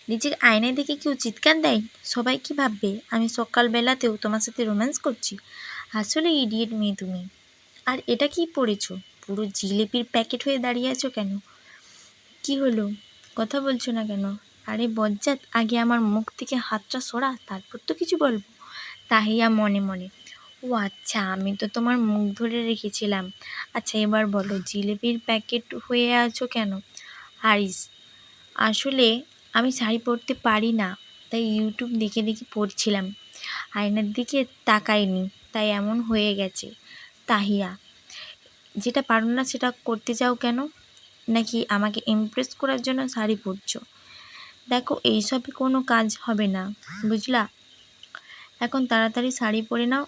নিজের আয়নায় দেখে কেউ চিৎকার দেয়? সবাই কি ভাববে আমি সকালবেলাতেও তোমার সাথে রোম্যান্স করছি? আসলে ইডিয়েট মেয়ে তুমি। আর এটা কি পড়েছো? পুরো জিলিপির প্যাকেট হয়ে দাঁড়িয়ে আছো কেন? কি হলো? কথা বলছো না কেন? আরে বজ্জাত, আগে আমার মুখ থেকে হাতটা সরা, তারপর তো কিছু বলবো। তাহিয়া মনে মনে, ও আচ্ছা, আমি তো তোমার মুখ ধরে রেখেছিলাম। আচ্ছা এবার বলো, জিলিপির প্যাকেট হয়ে আছো কেন? হারিস, আসলে আমি শাড়ি পরতে পারি না, তাই ইউটিউব দেখে দেখে পরছিলাম। আয়নার দিকে তাকাইনি, তাই এমন হয়ে গেছে। তাহিয়া, যেটা পারো না সেটা করতে চাও কেন? নাকি আমাকে ইমপ্রেস করার জন্য শাড়ি পরছো? দেখো, এইসবে কোনো কাজ হবে না, বুঝলা? এখন তাড়াতাড়ি শাড়ি পরে নাও।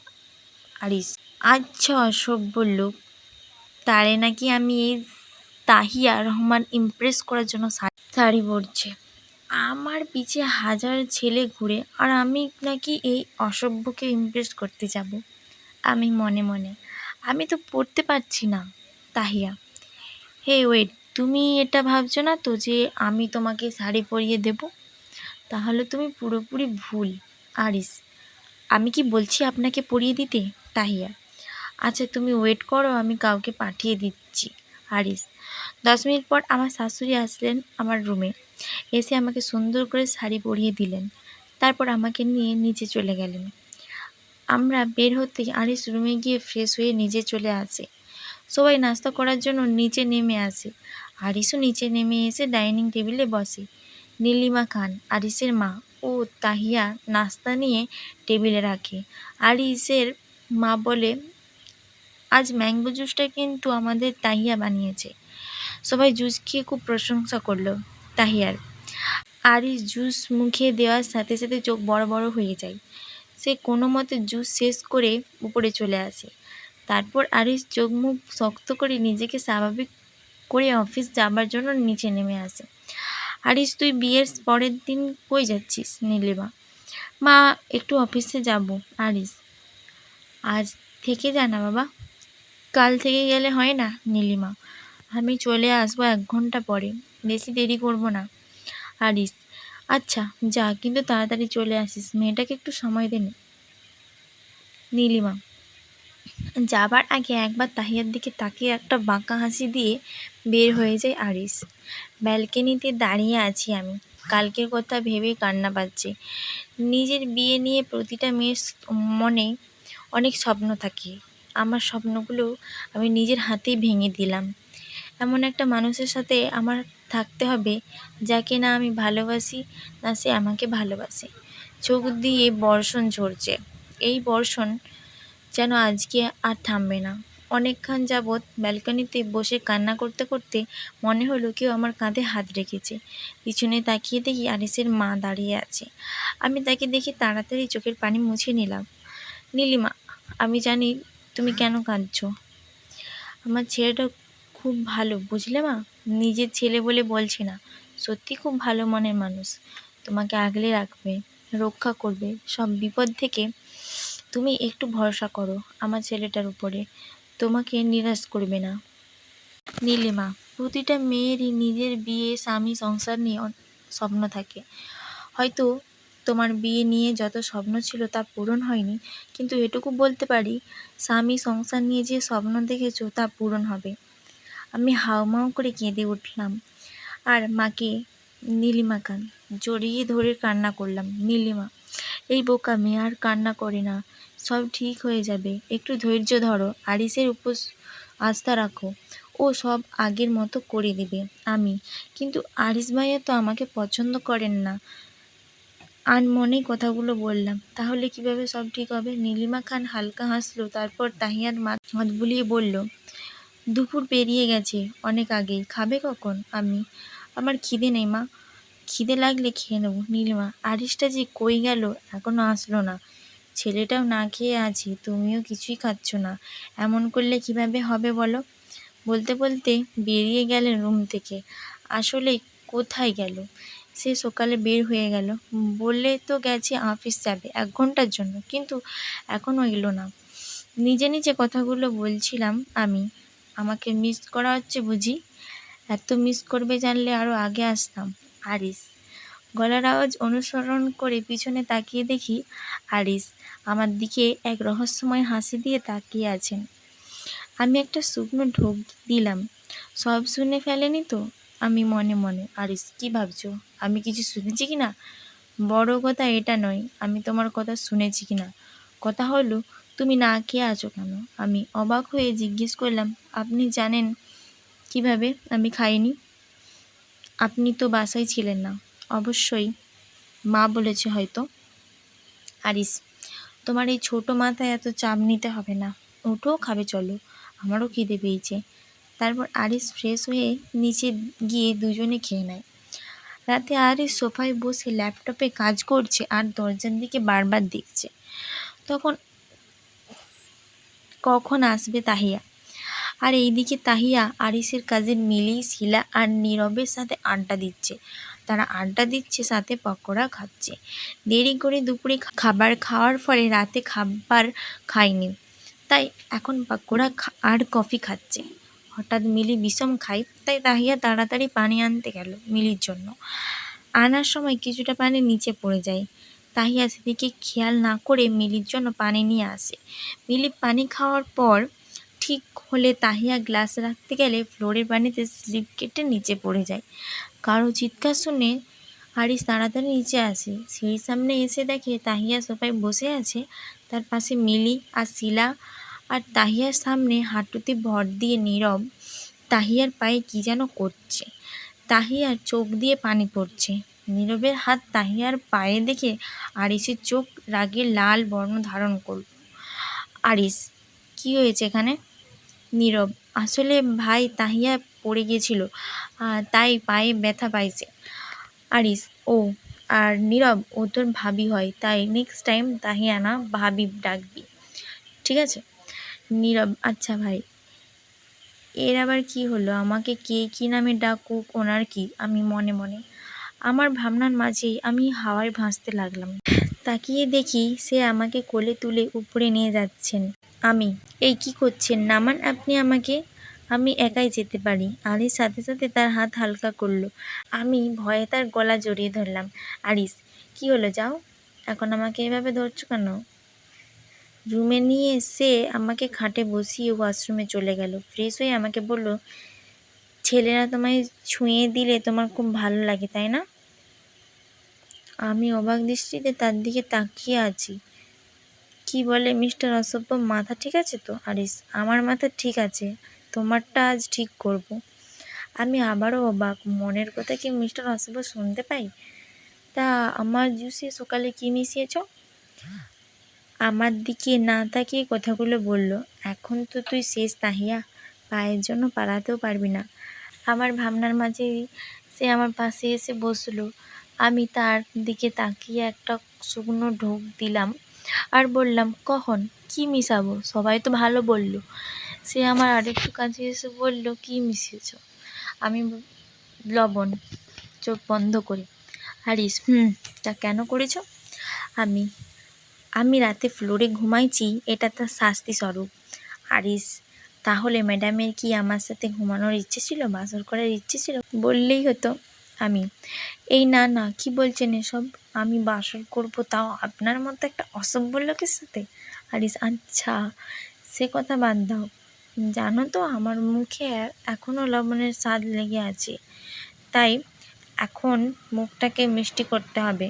আরিস, আচ্ছা অসভ্য লোক, তারে নাকি আমি এই তাহিয়া রহমান ইমপ্রেস করার জন্য শাড়ি পরছে। আমার পিছে হাজার ছেলে ঘুরে, আর আমি নাকি এই অসভ্যকে ইমপ্রেস করতে যাব? আমি মনে মনে, আমি তো পড়তে পারছি না। তাহিয়া, হে ওয়েট, তুমি এটা ভাবছো না তো যে আমি তোমাকে শাড়ি পরিয়ে দেব? তাহলে তুমি পুরোপুরি ভুল। আরিস, আমি কি বলছি আপনাকে পরিয়ে দিতে? তাহিয়া, আচ্ছা তুমি ওয়েট করো, আমি কাউকে পাঠিয়ে দিচ্ছি। আরিস, 10 মিনিট পর আমার শাশুড়ি আসলেন আমার রুমে, এসে আমাকে সুন্দর করে শাড়ি পরিয়ে দিলেন। তারপর আমাকে নিয়ে নিচে চলে গেলেন। আমরা বের হতেই আরিস রুমে গিয়ে ফ্রেশ হয়ে নিচে চলে আসে। সবাই নাস্তা করার জন্য নিচে নেমে আসে। আরিসও নিচে নেমে এসে ডাইনিং টেবিলে বসে। নীলিমা খান, আরিসের মা, ও তাহিয়া নাস্তা নিয়ে টেবিলে রাখে। আরিসের মা বলে, আজ ম্যাঙ্গো জুসটা কিন্তু আমাদের তাহিয়া বানিয়েছে। সবাই জুস খেয়ে খুব প্রশংসা করলো তাহিয়ার। আরিস জুস মুখে দেওয়ার সাথে সাথে চোখ বড় বড় হয়ে যায়। সে কোনো মতে জুস শেষ করে উপরে চলে আসে। তারপর আরিস চোখ মুখ শক্ত করে নিজেকে স্বাভাবিক করে অফিস যাবার জন্য নিচে নেমে আসে। আরিস, তুই বিয়ের পরের দিন কই যাচ্ছিস? নীলিমা, মা, একটু অফিসে যাব। আরিস, আজ থেকে যা না বাবা, কাল থেকে গেলে হয় না? নীলিমা, আমি চলে আসবো 1 ঘন্টা পরে, বেশি দেরি করব না। আরিস, আচ্ছা যা, কিন্তু তাড়াতাড়ি চলে আসিস, মেয়েটাকে একটু সময় দে। নীলিমা, যাবার আগে একবার তাহিয়ার দিকে তাকিয়ে একটা বাঁকা হাসি দিয়ে বের হয়ে যায় আরিস। ব্যালকনিতে দাঁড়িয়ে আছি আমি, কালকের কথা ভেবে কান্না পাচ্ছে। নিজের বিয়ে নিয়ে প্রতিটা মেয়ের মনে অনেক স্বপ্ন থাকে। আমার স্বপ্নগুলো আমি নিজের হাতেই ভেঙে দিলাম। এমন একটা মানুষের সাথে আমার থাকতে হবে যাকে না আমি ভালোবাসি, না সে আমাকে ভালোবাসে। চোখ দিয়ে বর্ষণ ঝরছে। এই বর্ষণ যেন আজকে আর থামবে না। অনেকক্ষণ যাবৎ ব্যালকনিতে বসে কান্না করতে করতে মনে হলো কেউ আমার কাঁধে হাত রেখেছে। পিছনে তাকিয়ে দেখি আরিসের মা দাঁড়িয়ে আছে। আমি তাকে দেখে তাড়াতাড়ি চোখের পানি মুছে নিলাম। নীলিমা, আমি জানি তুমি কেন কাঁদছো। আমার ছেলেটা খুব ভালো, বুঝলে মা? নিজের ছেলে বলে বলছি না, সত্যি খুব ভালো মনের মানুষ। তোমাকে আগলে রাখবে, রক্ষা করবে সব বিপদ থেকে। তুমি একটু ভরসা করো আমার ছেলেটার উপরে, তোমাকে নিরাশ করবে না। নীলিমা, প্রতিটা মেয়েরই নিজের বিয়ে, স্বামী, সংসার নিয়ে স্বপ্ন থাকে। হয়তো তোমার বিয়ে নিয়ে যত স্বপ্ন ছিল তা পূরণ হয়নি, কিন্তু এটুকু বলতে পারি, স্বামী সংসার নিয়ে যে স্বপ্ন দেখেছো তা পূরণ হবে। আমি হাউমাউ করে কেঁদে উঠলাম আর মাকে, নীলিমা খান, জড়িয়ে ধরে কান্না করলাম। নীলিমা, এই বোকা মেয়ে আর কান্না করে না, সব ঠিক হয়ে যাবে, একটু ধৈর্য ধরো, আরিসের উপর আস্থা রাখো, ও সব আগের মতো করে দেবে। আমি, কিন্তু আরিস ভাইয়া তো আমাকে পছন্দ করেন না। আনমনেই কথাগুলো বললাম। তাহলে কিভাবে সব ঠিক হবে? নীলিমা খান হালকা হাসলো, তারপর তাহিয়ার হাত বুলিয়ে বলল, দুপুর পেরিয়ে গেছে অনেক আগেই, খাবে কখন? আমি, আমার খিদে নেই মা, খিদে লাগলে খেয়ে নেবো। নীলিমা, আরিসটা যে কই গেল, এখনো আসলো না। ছেলেটাও না খেয়ে আছে, তুমিও কিছুই খাচ্ছ না, এমন করলে কিভাবে হবে বলো? বলতে বলতে বেরিয়ে গেলেন রুম থেকে। আসলে কোথায় গেল? সে সকালে বের হয়ে গেল, বললে তো গেছে অফিস যাবে 1 ঘন্টার জন্য, কিন্তু এখনও এলো না। নিজে নিজে কথাগুলো বলছিলাম আমি। আমাকে মিস করা হচ্ছে বুঝি? এত মিস করবে জানলে আরও আগে আসতাম। আরিস, গলার আওয়াজ অনুসরণ করে পিছনে তাকিয়ে দেখি আরিস আমার দিকে এক রহস্যময় হাসি দিয়ে তাকিয়ে আছেন। আমি একটা শুকনো ঢোক দিলাম। সব শুনে ফেলেনি তো? আমি মনে মনে, আরিস কি ভাবছো আমি কিছু শুনেছি কি না? বড় কথা এটা নয় আমি তোমার কথা শুনেছি কি না, কথা হলো তুমি না খেয়ে আছো কেন? আমি অবাক হয়ে জিজ্ঞেস করলাম, আপনি জানেন কিভাবে আমি খাইনি? আপনি তো বাসায় ছিলেন না। অবশ্যই, মা বলেছে হয়তো। আরিস, তোমার এই ছোট মাথায় এত চাপ নিতে হবে না। ওঠো, খাবে চলো, আমারও খিদে পেয়েছে। তারপর আরিস ফ্রেশ হয়ে নিচে গিয়ে দুজনে খেয়ে নেয়। রাতে আরিস সোফায় বসে ল্যাপটপে কাজ করছে আর দরজার দিকে বারবার দেখছে তখন কখন আসবে তাহিয়া। আর এইদিকে তাহিয়া আরিসের কাজিন মিলি, শিলা আর নীরবের সাথে আড্ডা দিচ্ছে। তারা আড্ডা দিচ্ছে সাথে পকোড়া খাচ্ছে। দেরি করে দুপুরে খাবার খাওয়ার ফলে রাতে খাবার খায়নি, তাই এখন পকোড়া আর কফি খাচ্ছে। হঠাৎ মিলি বিষম খায়, তাই তাহিয়া তাড়াতাড়ি পানি আনতে গেল মিলির জন্য। আনার সময় কিছুটা পানি নিচে পড়ে যায়। তাহিয়া সেদিকে খেয়াল না করে মিলির জন্য পানি নিয়ে আসে। মিলি পানি খাওয়ার পর ঠিক হলে তাহিয়া গ্লাস রাখতে গেলে ফ্লোরের পানিতে স্লিপ কেটে নিচে পড়ে যায়। কারো চিৎকার শুনে আরিস তাড়াতাড়ি নিচে আসে। সিঁড়ির সামনে এসে দেখে তাহিয়া সোফায় বসে আছে, তার পাশে মিলি আর শিলা, আর তাহিয়ার সামনে হাঁটুতে ভর দিয়ে নীরব তাহিয়ার পায়ে কি যেন করছে। তাহিয়ার চোখ দিয়ে পানি পড়ছে। নীরবের হাত তাহিয়ার পায়ে দেখে আরিসের চোখ রাগে লাল বর্ণ ধারণ করল। আরিস, কি হয়েছে এখানে? নীরব, আসলে ভাই তাহিয়া পড়ে গিয়েছিল, তাই পায়ে ব্যথা পাইছে। আরিস, ও, আর নীরব, ও তোর ভাবি হয়, তাই নেক্সট টাইম তাহিয়া না ভাবি ডাকবি, ঠিক আছে? নীরব, আচ্ছা ভাই। এর আবার কি হলো? আমাকে কে কী নামে ডাকুক ওনার কি? আমি মনে মনে আমার ভাবনার মাঝেই আমি হাওয়ায় ভাসতে লাগলাম। তাকিয়ে দেখি সে আমাকে কোলে তুলে উপরে নিয়ে যাচ্ছেন। আমি, এই কি করছেন? নামান আপনি আমাকে, আমি একাই যেতে পারি। আরিস সাথে সাথে তার হাত হালকা করলো। আমি ভয়ে তার গলা জড়িয়ে ধরলাম। আরিস, কি হলো, যাও। এখন আমাকে এভাবে ধরছো কেন? রুমে নিয়ে এসে আমাকে খাটে বসিয়ে ওয়াশরুমে চলে গেল। ফ্রেশ হয়ে আমাকে বলল, ছেলেরা তোমায় ছুঁয়ে দিলে তোমার খুব ভালো লাগে তাই না? আমি অবাক দৃষ্টিতে তার দিকে তাকিয়ে আছি। কি বলে মিস্টার অসভ্য, মাথা ঠিক আছে তো? আরিস, আমার মাথা ঠিক আছে, তোমারটা আজ ঠিক করব। আমি আবারও অবাক, মনের কথা কি মিস্টার অসভ্য শুনতে পাই? তা আমার জুসে সকালে কি মিশিয়েছ? আমার দিকে না তাকিয়ে কথাগুলো বলল, এখন তো তুই শেষ তাহিয়া, পায়ের জন্য পালাতেও পারবি না। আমার ভাবনার মাঝেই সে আমার পাশে এসে বসলো। আমি তার দিকে তাকিয়ে একটা শুকনো ঢোক দিলাম আর বললাম, কখন কি মিশাবো? সবাই তো ভালো বলল। সে আমার আরেকটু কাছে এসে বলল, কি মিশিয়েছ? আমি লবণ, চোখ বন্ধ করে। হারিস, তা কেন করেছ? আমি আমি রাতে ফ্লোরে ঘুমাইছি, এটা তার শাস্তি স্বরূপ। আরিস, তাহলে ম্যাডামের কি আমার সাথে ঘুমানোর ইচ্ছে ছিল, বাসর করার ইচ্ছে ছিল? বললেই হতো। আমি, এই না না, কি বলছেন এসব? আমি বাসর করব, তাও আপনার মতো একটা অসভ্য লোকের সাথে? আরিস, আচ্ছা সে কথা বাদ দাও। জানো তো আমার মুখে এখনও লবণের স্বাদ লেগে আছে, তাই এখন মুখটাকে মিষ্টি করতে হবে।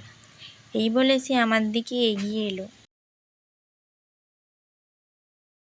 এই বলে সে আমার দিকে এগিয়ে এলো।